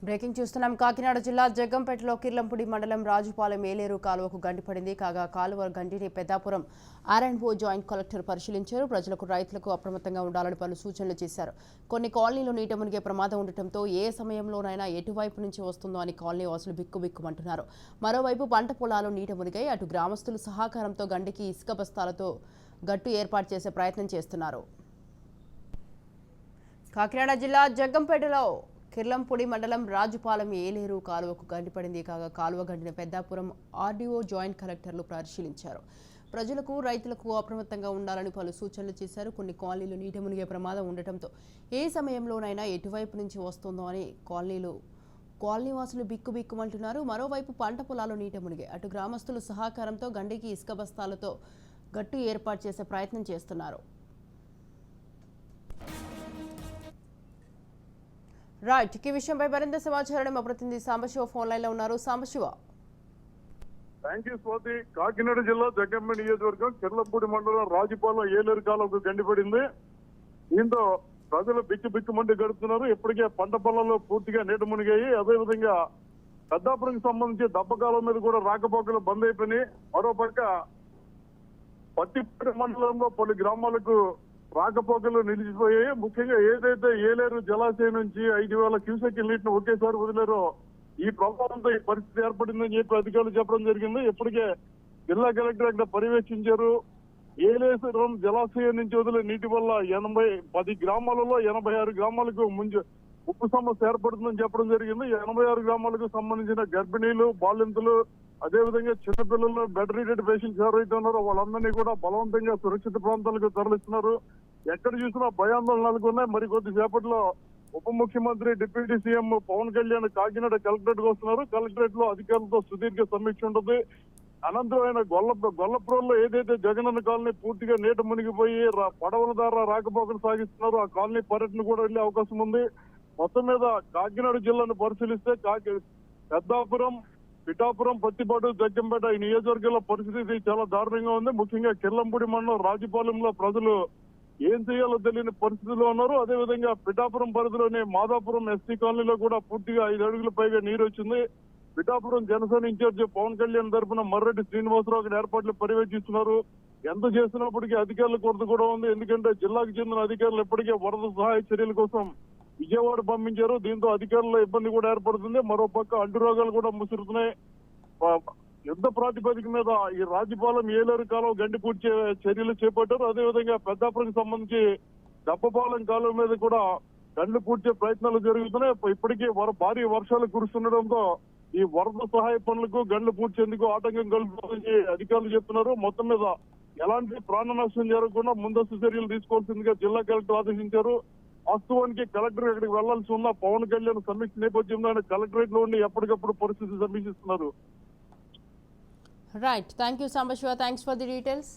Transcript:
Breaking చూస్తున్నాం. కాకినాడ జిల్లా జగ్గంపేటలో కిర్లంపూడి మండలం రాజుపాలెం ఏలేరు కాలువకు గండిపడింది. కాగా కాలువ గండిని పెద్దాపురం ఆర్ఎండ్ఓ జాయింట్ కలెక్టర్ పరిశీలించారు. ప్రజలకు రైతులకు అప్రమత్తంగా ఉండాలని పలు సూచనలు చేశారు. కొన్ని కాలనీలు నీట మునిగే ప్రమాదం ఉండటంతో ఏ సమయంలోనైనా ఎటువైపు నుంచి వస్తుందో అని కాలనీ వాసులు బిక్కుబిక్కుమంటున్నారు. మరోవైపు పంట పొలాలు నీట మునిగాయి. అటు గ్రామస్తులు సహకారంతో గండికి ఇసుక బస్తాలతో గట్టు ఏర్పాటు చేసే ప్రయత్నం చేస్తున్నారు. కాకినాడ జిల్లా జగ్గంపేటలో కిర్లంపూడి మండలం రాజుపాలెం ఏలేరు కాలువకు గండిపడింది. కాగా కాలువ గండిన పెద్దాపురం ఆర్డీఓ జాయింట్ కలెక్టర్లు పరిశీలించారు. ప్రజలకు రైతులకు అప్రమత్తంగా ఉండాలని పలు సూచనలు చేశారు. కొన్ని కాలనీలు నీట మునిగే ప్రమాదం ఉండటంతో ఏ సమయంలోనైనా ఎటువైపు నుంచి వస్తుందో అని కాలనీవాసులు బిక్కుబిక్కుమంటున్నారు. మరోవైపు పంట పొలాలు నీట మునిగే అటు గ్రామస్తులు సహకారంతో గండికి ఇసుక బస్తాలతో గట్టు ఏర్పాటు చేసే ప్రయత్నం చేస్తున్నారు. రైట్, ఈ విషయంపై మరింత సమాచారం మా ప్రతినిధి సాంబశివ ఫోన్ లైన్ లో ఉన్నారు. సాంబశివ. Thank you Swathi. కాకినాడ జిల్లా జగ్గంపేట నియోజకవర్గం కిర్లంపూడి మండలం రాజుపాలెం ఏలేరు కాలువకు గండిపడింది. దీంతో ప్రజలు బిక్కుమండి గడుపుతున్నారు. ఇప్పటికే పంట పొలాల్లో పూర్తిగా నీట మునిగాయి. అదేవిధంగా పెద్దాపురంకి సంబంధించి దబ్బకాలం మీద కూడా రాకపోకలు బంద్ అయిపోయినాయి. మరోపక్క పత్తిపేట మండలంలో పలు గ్రామాలకు రాకపోకలు నిలిచిపోయాయి. ముఖ్యంగా ఏదైతే ఏలేరు జలాశయం నుంచి 5,000 క్యూసెక్ నీటిని ఒకేసారి వదిలేరో ఈ ప్రభావంతో ఈ పరిస్థితి ఏర్పడిందని చెప్పి అధికారులు చెప్పడం జరిగింది. ఇప్పటికే జిల్లా కలెక్టర్ అక్కడ పర్యవేక్షించారు. ఏలేశ్వరం జలాశయం నుంచి వదిలే నీటి వల్ల 10 గ్రామాలలో 86 గ్రామాలకు ఉప్పు సమస్య ఏర్పడుతుందని చెప్పడం జరిగింది. 86 గ్రామాలకు సంబంధించిన గర్భిణీలు, బాలింతలు, అదేవిధంగా చిన్నపిల్లలు, బెడ్ రీడెడ్ పేషెంట్స్ ఎవరైతే ఉన్నారో వాళ్ళందరినీ కూడా బలవంతంగా సురక్షిత ప్రాంతాలకు తరలిస్తున్నారు. ఎక్కడ చూసినా భయాందోళనలు నెలకొన్నాయి. మరి కొద్దిసేపట్లో ఉప ముఖ్యమంత్రి, deputy CM Pawan Kalyan Kakinada collectorate కు వస్తున్నారు. కలెక్టరేట్ లో అధికారులతో సుదీర్ఘ సమీక్ష ఉంటుంది. అనంతరం ఆయన గొల్లప్రోల్లో ఏదైతే జగనన్న కాలనీ పూర్తిగా నీట మునిగిపోయి పడవల ద్వారా రాకపోకలు సాగిస్తున్నారు, ఆ కాలనీ పర్యటన కూడా వెళ్లే అవకాశం ఉంది. మొత్తం మీద కాకినాడ జిల్లాను పరిశీలిస్తే పెద్దాపురం, పిఠాపురం, పత్తిపాటు, జగ్గంపేట ఈ నియోజకవర్గాల పరిస్థితి చాలా దారుణంగా ఉంది. ముఖ్యంగా కిర్లంపూడి మండలం రాజుపాలెంలో ప్రజలు ఏం చేయాలో తెలియని పరిస్థితిలో ఉన్నారు. అదేవిధంగా పిఠాపురం పరిధిలోని మాదాపురం ఎస్టీ కాలనీలో కూడా పూర్తిగా 5 అడుగుల పైగా నీరు వచ్చింది. పిఠాపురం జనసేన ఇన్ఛార్జ్ పవన్ కళ్యాణ్ తరఫున మర్రెడ్డి శ్రీనివాసరావు అక్కడ ఏర్పాట్లు పర్యవేక్షిస్తున్నారు. ఎంత చేసినప్పటికీ అధికారుల కొరత కూడా ఉంది. ఎందుకంటే జిల్లాకు చెందిన అధికారులు ఎప్పటికే వరద సహాయ చర్యల కోసం విజయవాడ పంపించారు. దీంతో అధికారుల ఇబ్బంది కూడా ఏర్పడుతుంది. మరోపక్క అంటు రోగాలు కూడా ముసురుతున్నాయి. యుద్ధ ప్రాతిపదిక మీద ఈ రాజుపాలెం ఏలేరు కాలువ గండి పూడ్చే చర్యలు చేపట్టారు. అదేవిధంగా పెద్దాపురంకి సంబంధించి దప్పపాలెం కాలువ మీద కూడా గండ్లు పూడ్చే ప్రయత్నాలు జరుగుతున్నాయి. ఇప్పటికీ భారీ వర్షాలు కురుస్తుండటంతో ఈ వరద సహాయ పనులకు గండ్లు పూడ్చేందుకు ఆటంకం కలుగుతుందని అధికారులు చెప్తున్నారు. మొత్తం మీద ఎలాంటి ప్రాణ నష్టం జరగకుండా ముందస్తు చర్యలు తీసుకోవాల్సిందిగా జిల్లా కలెక్టర్ ఆదేశించారు. వాస్తవానికి కలెక్టర్ ఇక్కడికి వెళ్లాల్సి ఉన్న పవన్ కళ్యాణ్ సమీక్ష నేపథ్యంలో ఆయన కలెక్టరేట్ లో ఉండి ఎప్పటికప్పుడు పరిస్థితి సమీక్షిస్తున్నారు. Right, thank you Sambasiva. Thanks for the details.